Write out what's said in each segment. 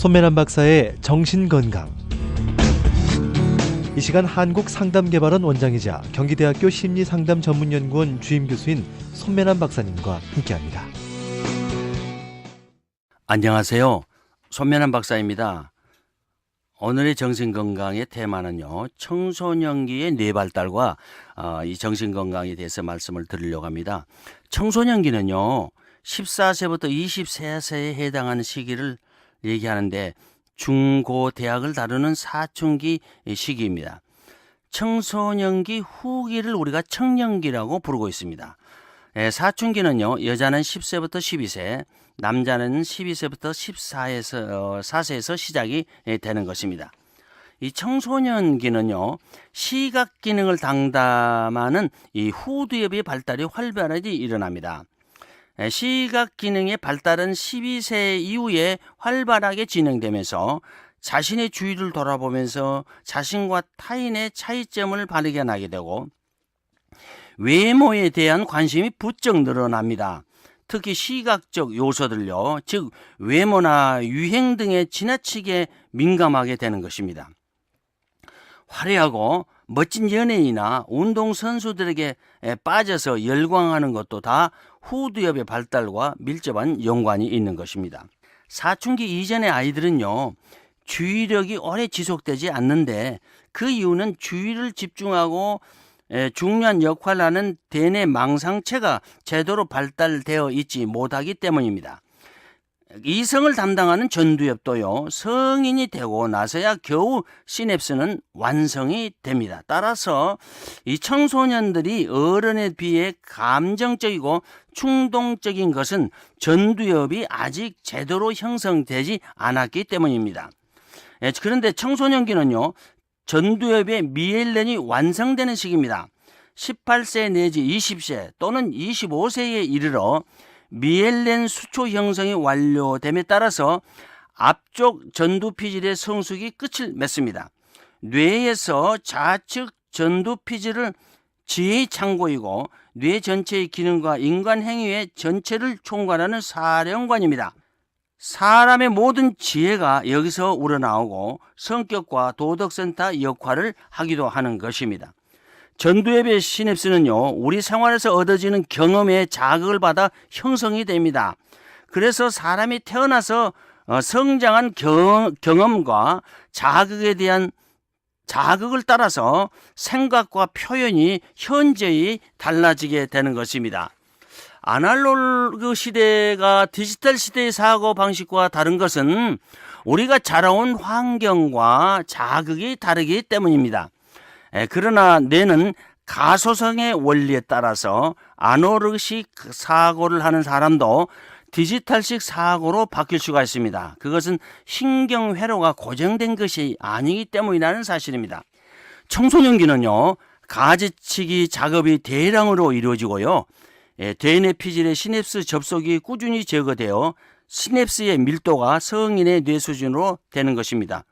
손매란 박사의 정신건강. 이 시간 한국상담개발원 원장이자 경기대학교 심리상담전문연구원 주임교수인 손매란 박사님과 함께합니다. 안녕하세요. 손매란 박사입니다. 오늘의 정신건강의 테마는요, 청소년기의 뇌발달과 이 정신건강에 대해서 말씀을 드리려고 합니다. 청소년기는요, 14세부터 23세에 해당하는 시기를 얘기하는데 중, 고, 대학을 다루는 사춘기 시기입니다. 청소년기 후기를 우리가 청년기라고 부르고 있습니다. 사춘기는요, 여자는 10세부터 12세, 남자는 12세부터 4세에서 시작이 되는 것입니다. 이 청소년기는요, 시각 기능을 장담하는 이 후두엽의 발달이 활발하게 일어납니다. 시각 기능의 발달은 12세 이후에 활발하게 진행되면서 자신의 주위를 돌아보면서 자신과 타인의 차이점을 발견하게 되고 외모에 대한 관심이 부쩍 늘어납니다. 특히 시각적 요소들요, 즉 외모나 유행 등에 지나치게 민감하게 되는 것입니다. 화려하고 멋진 연예인이나 운동선수들에게 빠져서 열광하는 것도 다 후두엽의 발달과 밀접한 연관이 있는 것입니다. 사춘기 이전의 아이들은요, 주의력이 오래 지속되지 않는데 그 이유는 주의를 집중하고 중요한 역할을 하는 대뇌 망상체가 제대로 발달되어 있지 못하기 때문입니다. 이성을 담당하는 전두엽도요, 성인이 되고 나서야 겨우 시냅스는 완성이 됩니다. 따라서 이 청소년들이 어른에 비해 감정적이고 충동적인 것은 전두엽이 아직 제대로 형성되지 않았기 때문입니다. 그런데 청소년기는요, 전두엽의 미엘렌이 완성되는 시기입니다. 18세 내지 20세 또는 25세에 이르러 미엘렌 수초 형성이 완료됨에 따라서 앞쪽 전두피질의 성숙이 끝을 맺습니다. 뇌에서 좌측 전두피질을 지혜의 창고이고 뇌 전체의 기능과 인간 행위의 전체를 총괄하는 사령관입니다. 사람의 모든 지혜가 여기서 우러나오고 성격과 도덕센터 역할을 하기도 하는 것입니다. 전두엽의 시냅스는요, 우리 생활에서 얻어지는 경험에 자극을 받아 형성이 됩니다. 그래서 사람이 태어나서 성장한 경험과 자극에 대한 자극을 따라서 생각과 표현이 현저히 달라지게 되는 것입니다. 아날로그 시대가 디지털 시대의 사고 방식과 다른 것은 우리가 자라온 환경과 자극이 다르기 때문입니다. 그러나 뇌는 가소성의 원리에 따라서 아날로그식 사고를 하는 사람도 디지털식 사고로 바뀔 수가 있습니다. 그것은 신경회로가 고정된 것이 아니기 때문이라는 사실입니다. 청소년기는요, 가지치기 작업이 대량으로 이루어지고요, 대뇌 피질의 시냅스 접속이 꾸준히 제거되어 시냅스의 밀도가 성인의 뇌 수준으로 되는 것입니다.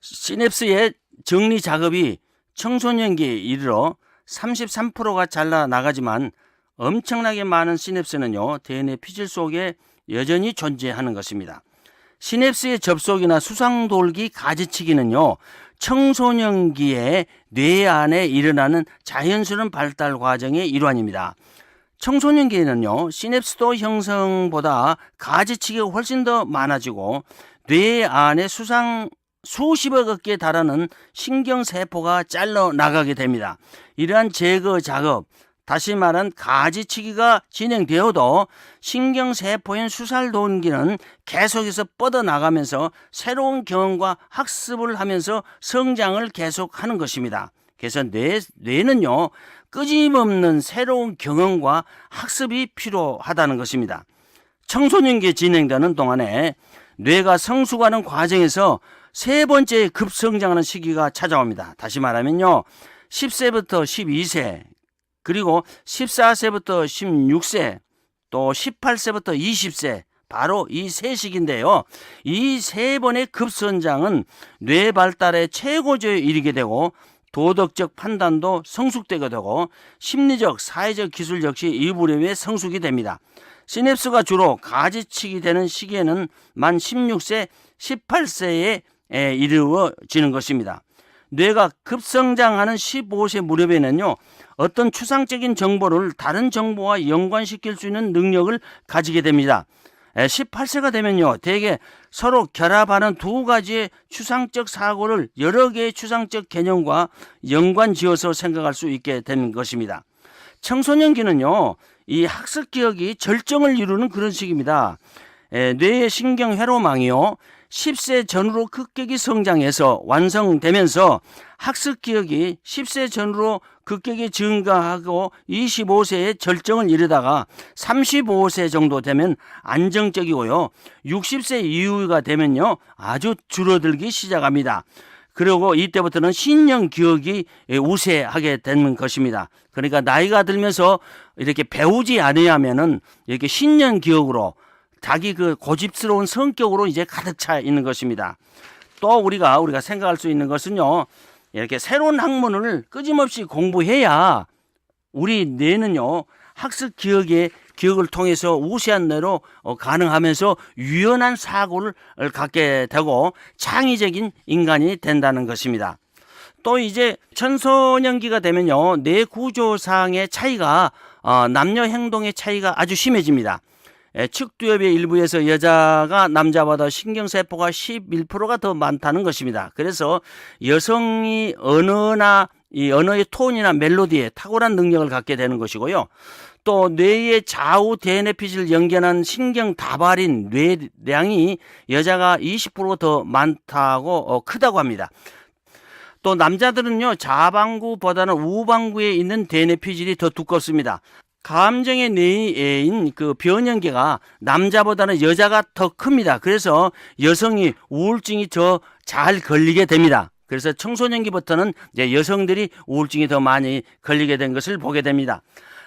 시냅스의 정리 작업이 청소년기에 이르러 33%가 잘라 나가지만 엄청나게 많은 시냅스는요, 대뇌 피질 속에 여전히 존재하는 것입니다. 시냅스의 접속이나 수상돌기 가지치기는요, 청소년기에 뇌 안에 일어나는 자연스러운 발달 과정의 일환입니다. 청소년기에는요, 시냅스도 형성보다 가지치기가 훨씬 더 많아지고 뇌 안에 수십억 개에 달하는 신경세포가 잘려 나가게 됩니다. 이러한 제거 작업, 다시 말한 가지치기가 진행되어도 신경세포인 수살동기는 계속해서 뻗어나가면서 새로운 경험과 학습을 하면서 성장을 계속하는 것입니다. 그래서 뇌는요, 끊임없는 새로운 경험과 학습이 필요하다는 것입니다. 청소년기에 진행되는 동안에 뇌가 성숙하는 과정에서 세 번째 급성장하는 시기가 찾아옵니다. 다시 말하면요, 10세부터 12세, 그리고 14세부터 16세, 또 18세부터 20세, 바로 이 세 시기인데요. 이 세 번의 급성장은 뇌 발달의 최고조에 이르게 되고 도덕적 판단도 성숙되게 되고 심리적, 사회적 기술 역시 이 무렵에 성숙이 됩니다. 시냅스가 주로 가지치기 되는 시기에는 만 16세, 18세에 이루어지는 것입니다. 뇌가 급성장하는 15세 무렵에는요, 어떤 추상적인 정보를 다른 정보와 연관시킬 수 있는 능력을 가지게 됩니다. 18세가 되면요, 대개 서로 결합하는 두 가지의 추상적 사고를 여러 개의 추상적 개념과 연관 지어서 생각할 수 있게 되는 것입니다. 청소년기는요, 이 학습 기억이 절정을 이루는 그런 시기입니다. 뇌의 신경 회로망이요, 10세 전후로 급격히 성장해서 완성되면서 학습 기억이 10세 전후로 급격히 증가하고 25세에 절정을 이르다가 35세 정도 되면 안정적이고요. 60세 이후가 되면요, 아주 줄어들기 시작합니다. 그리고 이때부터는 신형 기억이 우세하게 되는 것입니다. 그러니까 나이가 들면서 이렇게 배우지 않으면은 이렇게 신년 기억으로 자기 그 고집스러운 성격으로 이제 가득 차 있는 것입니다. 또 우리가 생각할 수 있는 것은요, 이렇게 새로운 학문을 끊임없이 공부해야 우리 뇌는요, 학습 기억을 통해서 우세한 뇌로 가능하면서 유연한 사고를 갖게 되고 창의적인 인간이 된다는 것입니다. 또 이제 청소년기가 되면요, 뇌 구조상의 차이가 남녀 행동의 차이가 아주 심해집니다. 측두엽의 일부에서 여자가 남자보다 신경세포가 11%가 더 많다는 것입니다. 그래서 여성이 언어나 이 언어의 톤이나 멜로디에 탁월한 능력을 갖게 되는 것이고요. 또 뇌의 좌우 대뇌피질을 연결한 신경 다발인 뇌량이 여자가 20%더 많다고 크다고 합니다. 또 남자들은요, 좌방구보다는 우방구에 있는 대뇌피질이 더 두껍습니다. 감정의 뇌인 그 변형계가 남자보다는 여자가 더 큽니다. 그래서 여성이 우울증이 더 잘 걸리게 됩니다. 그래서 청소년기부터는 이제 여성들이 우울증이 더 많이 걸리게 된 것을 보게 됩니다.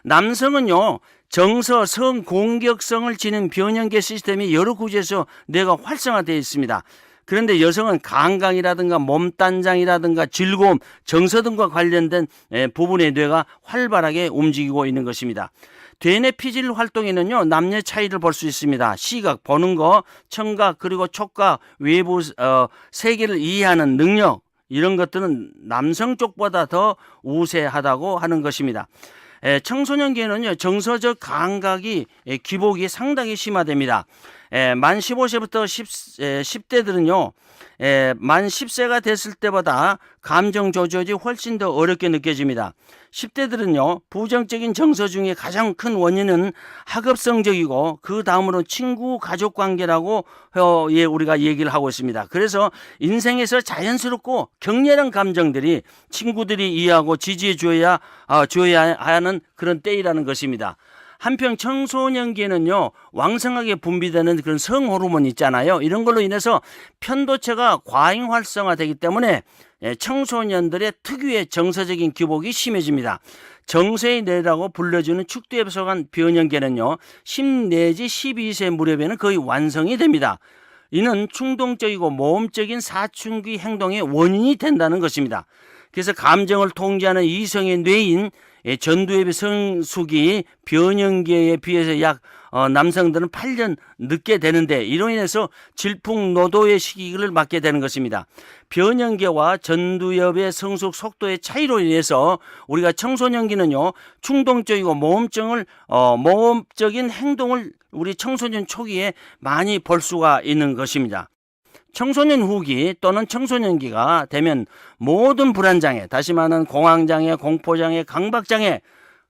남성은요, 정서, 성, 공격성을 지닌 변형계 시스템이 여러 구조에서 뇌가 활성화되어 있습니다. 그런데 여성은 감각이라든가 몸단장이라든가 즐거움, 정서 등과 관련된 부분의 뇌가 활발하게 움직이고 있는 것입니다. 대뇌피질 활동에는요, 남녀 차이를 볼 수 있습니다. 시각, 보는 거, 청각, 그리고 촉각, 외부 세계를 이해하는 능력, 이런 것들은 남성 쪽보다 더 우세하다고 하는 것입니다. 청소년기에는요, 정서적 감각이 기복이 상당히 심화됩니다. 만 15세부터 10대들은요, 만 10세가 됐을 때보다 감정 조절이 훨씬 더 어렵게 느껴집니다. 10대들은요, 부정적인 정서 중에 가장 큰 원인은 학업 성적이고 그 다음으로 친구 가족 관계라고 우리가 얘기를 하고 있습니다. 그래서 인생에서 자연스럽고 격렬한 감정들이 친구들이 이해하고 지지해 줘야 하는 그런 때이라는 것입니다. 한편 청소년기에는요, 왕성하게 분비되는 그런 성호르몬 있잖아요. 이런 걸로 인해서 편도체가 과잉 활성화되기 때문에 청소년들의 특유의 정서적인 기복이 심해집니다. 정서의 뇌라고 불려주는 축두엽에 속한 변형계는요, 10 내지 12세 무렵에는 거의 완성이 됩니다. 이는 충동적이고 모험적인 사춘기 행동의 원인이 된다는 것입니다. 그래서 감정을 통제하는 이성의 뇌인 전두엽의 성숙이 변형계에 비해서 약 남성들은 8년 늦게 되는데, 이로 인해서 질풍노도의 시기를 맞게 되는 것입니다. 변형계와 전두엽의 성숙 속도의 차이로 인해서 우리가 청소년기는요, 충동적이고 모험적인 행동을 우리 청소년 초기에 많이 볼 수가 있는 것입니다. 청소년 후기 또는 청소년기가 되면 모든 불안장애, 다시 말하는 공황장애, 공포장애, 강박장애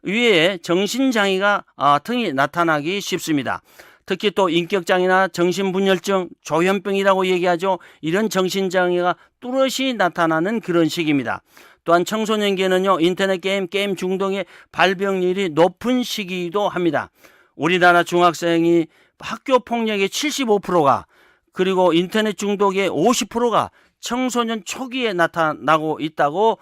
위에 정신장애가 등이 나타나기 쉽습니다. 특히 또 인격장애나 정신분열증, 조현병이라고 얘기하죠. 이런 정신장애가 뚜렷이 나타나는 그런 시기입니다. 또한 청소년기에는요, 인터넷 게임 중독의 발병률이 높은 시기이기도 합니다. 우리나라 중학생이 학교 폭력의 75%가 그리고 인터넷 중독의 50%가 청소년 초기에 나타나고 있다고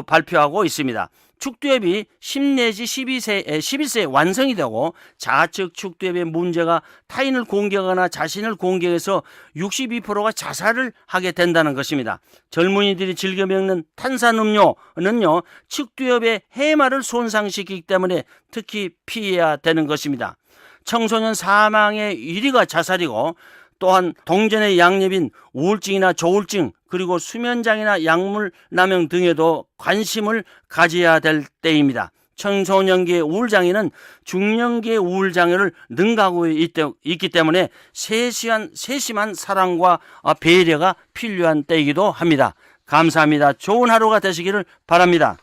발표하고 있습니다. 축두엽이 10 내지 11세에 완성이 되고 좌측 축두엽의 문제가 타인을 공격하거나 자신을 공격해서 62%가 자살을 하게 된다는 것입니다. 젊은이들이 즐겨 먹는 탄산음료는요, 축두엽의 해마를 손상시키기 때문에 특히 피해야 되는 것입니다. 청소년 사망의 1위가 자살이고 또한 동전의 양립인 우울증이나 조울증 그리고 수면장애나 약물 남용 등에도 관심을 가져야 될 때입니다. 청소년기의 우울장애는 중년기의 우울장애를 능가하고 있기 때문에 세심한 사랑과 배려가 필요한 때이기도 합니다. 감사합니다. 좋은 하루가 되시기를 바랍니다.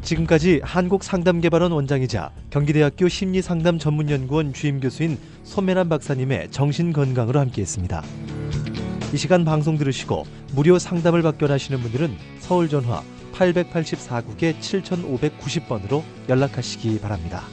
지금까지 한국상담개발원 원장이자 경기대학교 심리상담전문연구원 주임교수인 손매란 박사님의 정신건강으로 함께했습니다. 이 시간 방송 들으시고 무료 상담을 받기 원하시는 분들은 서울전화 884국에 7590번으로 연락하시기 바랍니다.